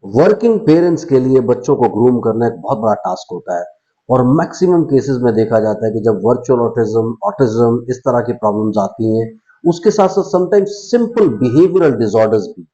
Working parents के लिए बच्चों को ग्रूम करना एक बहुत बड़ा टास्क होता है और मैक्सिमम केसेस में देखा जाता है कि जब वर्चुअल ऑटिज्म ऑटिज्म इस तरह की प्रॉब्लम्स आती हैं, उसके साथ साथ समटाइम्स सिंपल बिहेवियरल डिसऑर्डर्स भी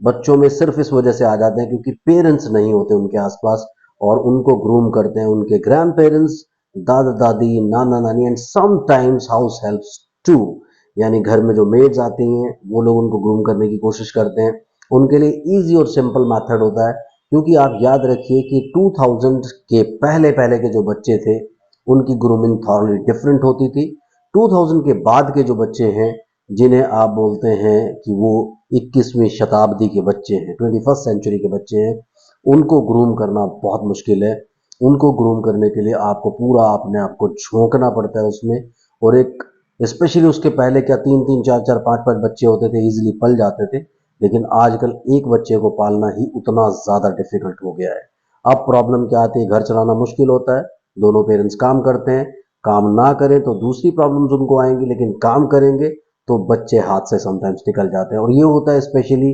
बच्चों में सिर्फ इस वजह से आ जाते हैं क्योंकि पेरेंट्स नहीं होते उनके आसपास और उनको ग्रूम करते हैं उनके ग्रैंड पेरेंट्स, दादा दादी, नाना नानी and sometimes house helps too. यानी घर में जो मेड्स आती हैं वो लोग उनको ग्रूम करने की कोशिश करते हैं। उनके लिए इजी और सिंपल मेथड होता है क्योंकि आप याद रखिए कि 2000 के पहले पहले के जो बच्चे थे उनकी ग्रूमिंग थॉरली डिफरेंट होती थी। 2000 के बाद के जो बच्चे हैं जिन्हें आप बोलते हैं कि वो 21वीं शताब्दी के बच्चे हैं, 21st सेंचुरी के बच्चे हैं, उनको ग्रूम करना बहुत मुश्किल है। उनको ग्रूम करने के लिए आपको पूरा अपने आप को झोंकना पड़ता है उसमें। और एक स्पेशली उसके पहले क्या 3-3 4-4 5-5 बच्चे होते थे, इजीली पल जाते थे, लेकिन आजकल एक बच्चे को पालना ही उतना ज़्यादा डिफिकल्ट हो गया है। अब प्रॉब्लम क्या आती है, घर चलाना मुश्किल होता है, दोनों पेरेंट्स काम करते हैं, काम ना करें तो दूसरी प्रॉब्लम्स उनको आएंगी, लेकिन काम करेंगे तो बच्चे हाथ से समटाइम्स निकल जाते हैं। और ये होता है स्पेशली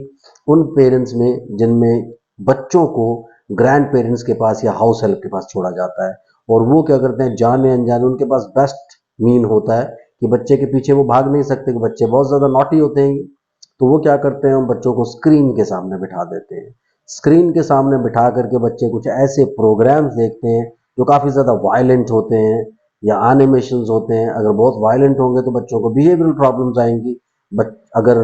उन पेरेंट्स में जिनमें बच्चों को ग्रैंड पेरेंट्स के पास या हाउस हेल्प के पास छोड़ा जाता है और वो क्या करते हैं, जाने अनजाने उनके पास बेस्ट मीन होता है कि बच्चे के पीछे वो भाग नहीं सकते कि बच्चे बहुत ज़्यादा नॉटी होते हैं, तो वो क्या करते हैं, हम बच्चों को स्क्रीन के सामने बिठा देते हैं। स्क्रीन के सामने बिठा करके बच्चे कुछ ऐसे प्रोग्राम्स देखते हैं जो काफ़ी ज़्यादा वायलेंट होते हैं या एनिमेशंस होते हैं। अगर बहुत वायलेंट होंगे तो बच्चों को बिहेवियरल प्रॉब्लम्स आएंगी, बट अगर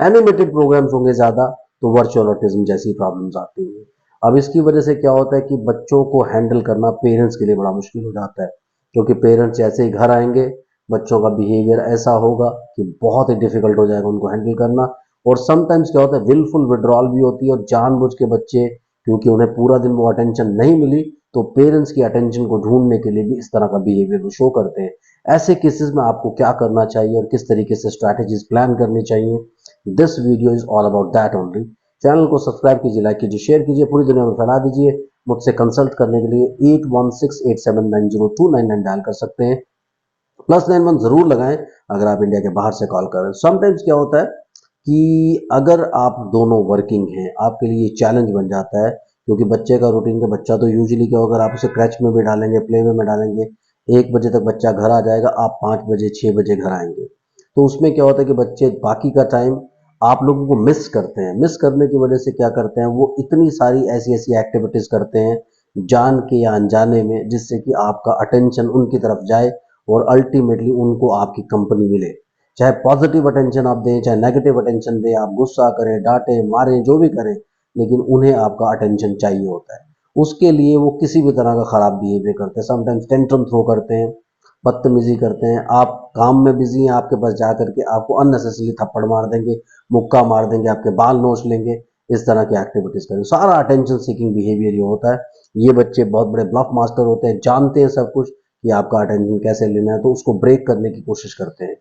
एनिमेटेड प्रोग्राम्स होंगे ज़्यादा तो वर्चुअल ऑटिज्म जैसी प्रॉब्लम्स आती हैं। अब इसकी वजह से क्या होता है कि बच्चों को हैंडल करना पेरेंट्स के लिए बड़ा मुश्किल हो जाता है क्योंकि पेरेंट्स जैसे ही घर आएंगे बच्चों का बिहेवियर ऐसा होगा कि बहुत ही डिफिकल्ट हो जाएगा उनको हैंडल करना। और समटाइम्स क्या होता है, विलफुल विड्रॉल भी होती है और जानबूझ के बच्चे, क्योंकि उन्हें पूरा दिन वो अटेंशन नहीं मिली, तो पेरेंट्स की अटेंशन को ढूंढने के लिए भी इस तरह का बिहेवियर वो शो करते हैं। ऐसे केसेस में आपको क्या करना चाहिए और किस तरीके से स्ट्रैटेजीज प्लान करनी चाहिए, this video is all about that only. Channel को सब्सक्राइब कीजिए, लाइक कीजिए, शेयर कीजिए, पूरी दुनिया में फैला दीजिए। मुझसे कंसल्ट करने के लिए 8168790299 डायल कर सकते हैं। +91 जरूर लगाएं अगर आप इंडिया के बाहर से कॉल कर रहे हैं। समटाइम्स क्या होता है कि अगर आप दोनों वर्किंग हैं, आपके लिए चैलेंज बन जाता है क्योंकि बच्चे का रूटीन, का बच्चा तो यूजुअली क्या होगा, आप उसे क्रैच में भी डालेंगे, प्ले वे में डालेंगे, 1 बजे तक बच्चा घर आ जाएगा, आप 5 बजे 6 बजे घर आएंगे, तो उसमें क्या होता है कि बच्चे बाकी का टाइम आप लोगों को मिस करते हैं। मिस करने की वजह से क्या करते हैं, वो इतनी सारी ऐसी ऐसी एक्टिविटीज करते हैं जान के या अनजाने में, जिससे कि आपका अटेंशन उनकी तरफ जाए और अल्टीमेटली उनको आपकी कंपनी मिले। चाहे पॉजिटिव अटेंशन आप दें, चाहे नेगेटिव अटेंशन दें, आप गुस्सा करें, डांटें, मारें, जो भी करें, लेकिन उन्हें आपका अटेंशन चाहिए होता है। उसके लिए वो किसी भी तरह का खराब बिहेवियर करते हैं, समटाइम्स टेंट्रम थ्रो करते हैं, बदतमीजी करते हैं। आप काम में बिजी हैं, आपके पास जा करके आपको अननेसेसरी थप्पड़ मार देंगे, मुक्का मार देंगे, आपके बाल नोच लेंगे, इस तरह की एक्टिविटीज करें। सारा अटेंशन सीकिंग बिहेवियर ये होता है। ये बच्चे बहुत बड़े ब्लफ मास्टर होते हैं, जानते हैं सब कुछ कि आपका अटेंशन कैसे लेना है, तो उसको ब्रेक करने की कोशिश करते हैं।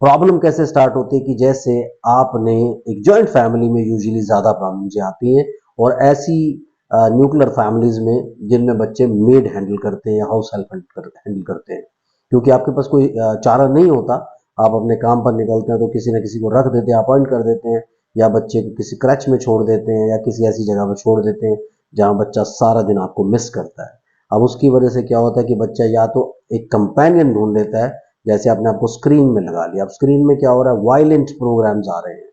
प्रॉब्लम कैसे स्टार्ट होती है कि जैसे आपने एक जॉइंट फैमिली में यूजुअली ज़्यादा प्रॉब्लम्स आती हैं और ऐसी न्यूक्लियर फैमिलीज में जिनमें बच्चे मेड हैंडल करते हैं या हाउस हेल्प हैंडल करते हैं, क्योंकि आपके पास कोई चारा नहीं होता, आप अपने काम पर निकलते हैं तो किसी न किसी को रख देते हैं, अपॉइंट कर देते हैं, या बच्चे को किसी क्रच में छोड़ देते हैं या किसी ऐसी जगह पर छोड़ देते हैं जहाँ बच्चा सारा दिन आपको मिस करता है। अब उसकी वजह से क्या होता है कि बच्चा या तो एक कंपेनियन ढूंढ लेता है, जैसे आपने आपको स्क्रीन में लगा लिया। अब स्क्रीन में क्या हो रहा है, वायलेंट प्रोग्राम्स आ रहे हैं,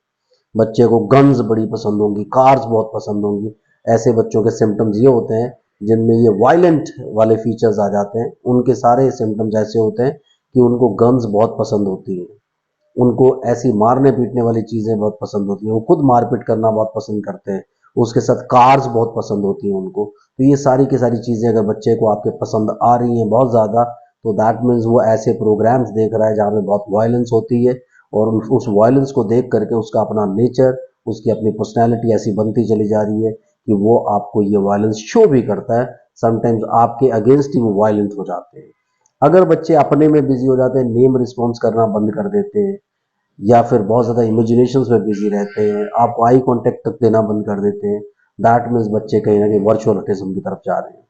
बच्चे को गन्स बड़ी पसंद होंगी, कार्स बहुत पसंद होंगी। ऐसे बच्चों के सिम्टम्स ये होते हैं जिनमें ये वायलेंट वाले फीचर्स आ जाते हैं। उनके सारे सिम्टम्स ऐसे होते हैं कि उनको गन्स बहुत पसंद होती हैं, उनको ऐसी मारने पीटने वाली चीज़ें बहुत पसंद होती हैं, वो खुद मारपीट करना बहुत पसंद करते हैं, उसके साथ कार्स बहुत पसंद होती हैं उनको। तो ये सारी की सारी चीज़ें अगर बच्चे को आपके पसंद आ रही हैं बहुत ज़्यादा, तो दैट मीन्स वो ऐसे प्रोग्राम्स देख रहा है जहाँ पे बहुत वायलेंस होती है और उस वायलेंस को देख करके उसका अपना नेचर, उसकी अपनी पर्सनैलिटी ऐसी बनती चली जा रही है कि वो आपको ये वायलेंस शो भी करता है। समटाइम्स आपके अगेंस्ट ही वो वायलेंट हो जाते हैं। अगर बच्चे अपने में बिजी हो जाते हैं, नेम रिस्पॉन्स करना बंद कर देते हैं, या फिर बहुत ज़्यादा इमेजिनेशंस में बिजी रहते हैं, आपको आई कांटेक्ट तक देना बंद कर देते हैं, दैट मीन्स बच्चे कहीं ना कहीं वर्चुअल ऑटिज्म की तरफ जा रहे हैं।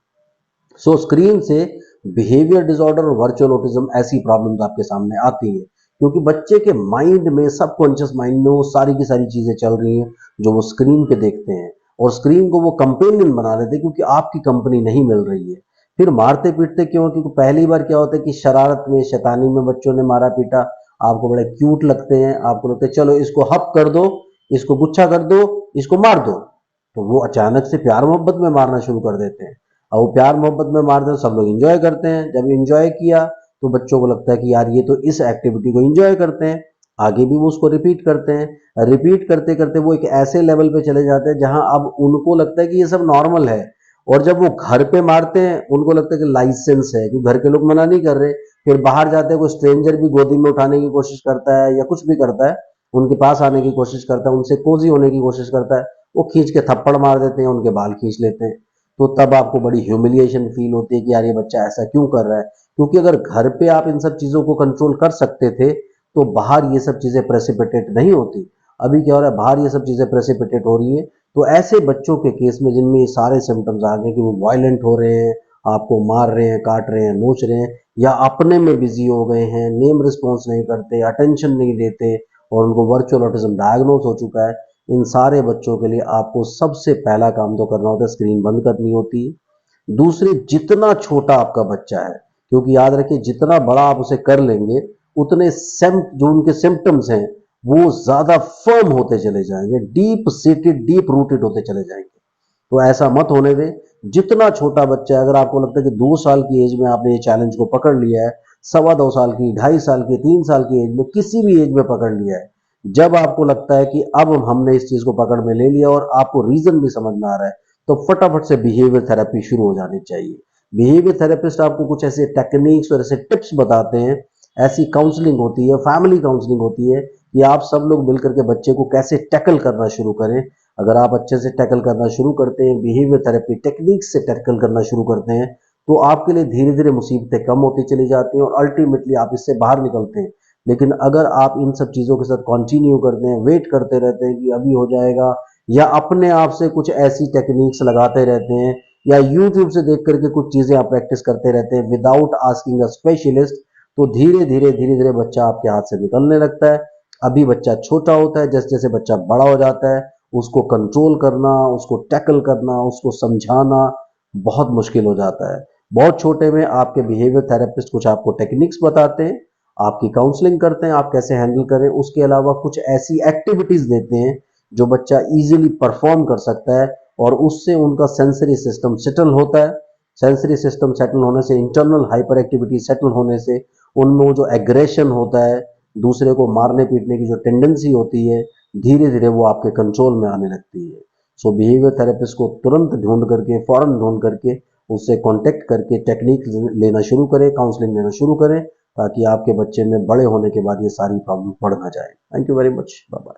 सो स्क्रीन से बिहेवियर डिसऑर्डर और वर्चुअल ऑटिज्म ऐसी प्रॉब्लम्स आपके सामने आती हैं क्योंकि बच्चे के माइंड में, सबकॉन्शियस माइंड में वो सारी की सारी चीज़ें चल रही हैं जो वो स्क्रीन पे देखते हैं। और स्क्रीन को वो कंपेनियन बना लेते हैं क्योंकि आपकी कंपनी नहीं मिल रही है। फिर मारते पीटते क्यों? क्योंकि पहली बार क्या होता है कि शरारत में, शैतानी में बच्चों ने मारा पीटा, आपको बड़े क्यूट लगते हैं, आपको लगता है चलो इसको हप कर दो, इसको गुच्छा कर दो, इसको मार दो, तो वो अचानक से प्यार मोहब्बत में मारना शुरू कर देते हैं। और वो प्यार मोहब्बत में मारते हैं, सब लोग एंजॉय करते हैं। जब एंजॉय किया तो बच्चों को लगता है कि यार ये तो इस एक्टिविटी को एंजॉय करते हैं, आगे भी वो उसको रिपीट करते हैं। रिपीट करते करते वो एक ऐसे लेवल पे चले जाते हैं जहां अब उनको लगता है कि ये सब नॉर्मल है। और जब वो घर पे मारते हैं उनको लगता है कि लाइसेंस है, क्योंकि घर के लोग मना नहीं कर रहे। फिर बाहर जाते हैं, कोई स्ट्रेंजर भी गोदी में उठाने की कोशिश करता है या कुछ भी करता है, उनके पास आने की कोशिश करता है, उनसे कोजी होने की कोशिश करता है, वो खींच के थप्पड़ मार देते हैं, उनके बाल खींच लेते हैं। तो तब आपको बड़ी ह्यूमिलिएशन फील होती है कि यार ये बच्चा ऐसा क्यों कर रहा है। क्योंकि अगर घर पे आप इन सब चीजों को कंट्रोल कर सकते थे तो बाहर ये सब चीजें प्रेसिपिटेट नहीं होती। अभी क्या हो रहा है, बाहर ये सब चीजें प्रेसिपिटेट हो रही है। तो ऐसे बच्चों के केस में जिनमें ये सारे सिम्टम्स आ गए कि वो वायलेंट हो रहे हैं, आपको मार रहे हैं, काट रहे हैं, नोच रहे हैं, या अपने में बिजी हो गए हैं, नेम रिस्पॉन्स नहीं करते, अटेंशन नहीं देते, और उनको वर्चुअल ऑटिज्म डायग्नोस हो चुका है, इन सारे बच्चों के लिए आपको सबसे पहला काम तो करना होता है, स्क्रीन बंद करनी होती है। दूसरे, जितना छोटा आपका बच्चा है, क्योंकि याद रखिए जितना बड़ा आप उसे कर लेंगे उतने जो उनके सिम्टम्स हैं वो ज्यादा फर्म होते चले जाएंगे, डीप सीटेड, डीप रूटेड होते चले जाएंगे। तो ऐसा मत होने दें। जितना छोटा बच्चा है, अगर आपको लगता है कि 2 साल की एज में आपने ये चैलेंज को पकड़ लिया है, 2.25 साल की, 2.5 साल की, 3 साल की एज में, किसी भी एज में पकड़ लिया है, जब आपको लगता है कि अब हमने इस चीज को पकड़ में ले लिया और आपको रीजन भी समझ में आ रहा है, तो फटाफट से बिहेवियर थेरेपी शुरू हो जानी चाहिए। बिहेवियर थेरेपिस्ट आपको कुछ ऐसे टेक्निक्स और ऐसे टिप्स बताते हैं, ऐसी काउंसलिंग होती है, फैमिली काउंसलिंग होती है कि आप सब लोग मिलकर के बच्चे को कैसे टैकल करना शुरू करें। अगर आप अच्छे से टैकल करना शुरू करते हैं, बिहेवियर थेरेपी टेक्निक्स से टैकल करना शुरू करते हैं, तो आपके लिए धीरे धीरे मुसीबतें कम होती चली जाती हैं और अल्टीमेटली आप इससे बाहर निकलते हैं। लेकिन अगर आप इन सब चीज़ों के साथ कंटिन्यू करते हैं, वेट करते रहते हैं कि अभी हो जाएगा, या अपने आप से कुछ ऐसी टेक्निक्स लगाते रहते हैं, या यूट्यूब से देख करके कुछ चीज़ें आप प्रैक्टिस करते रहते हैं विदाउट आस्किंग अ स्पेशलिस्ट, तो धीरे धीरे बच्चा आपके हाथ से निकलने लगता है। अभी बच्चा छोटा होता है, जैसे जैसे बच्चा बड़ा हो जाता है उसको कंट्रोल करना, उसको टैकल करना, उसको समझाना बहुत मुश्किल हो जाता है। बहुत छोटे में आपके बिहेवियर थेरेपिस्ट कुछ आपको टेक्निक्स बताते हैं, आपकी काउंसलिंग करते हैं, आप कैसे हैंडल करें, उसके अलावा कुछ ऐसी एक्टिविटीज देते हैं जो बच्चा इजीली परफॉर्म कर सकता है, और उससे उनका सेंसरी सिस्टम सेटल होता है। सेंसरी सिस्टम सेटल होने से, इंटरनल हाइपर एक्टिविटी सेटल होने से, उनमें जो एग्रेशन होता है, दूसरे को मारने पीटने की जो टेंडेंसी होती है, धीरे धीरे वो आपके कंट्रोल में आने लगती है। सो बिहेवियर थेरेपिस्ट को तुरंत ढूंढ करके, फौरन ढूंढ करके, उससे कांटेक्ट करके टेक्निक लेना शुरू करें, काउंसलिंग लेना शुरू करें, ताकि आपके बच्चे में बड़े होने के बाद ये सारी प्रॉब्लम बढ़ ना जाए। Thank you very much. Bye bye.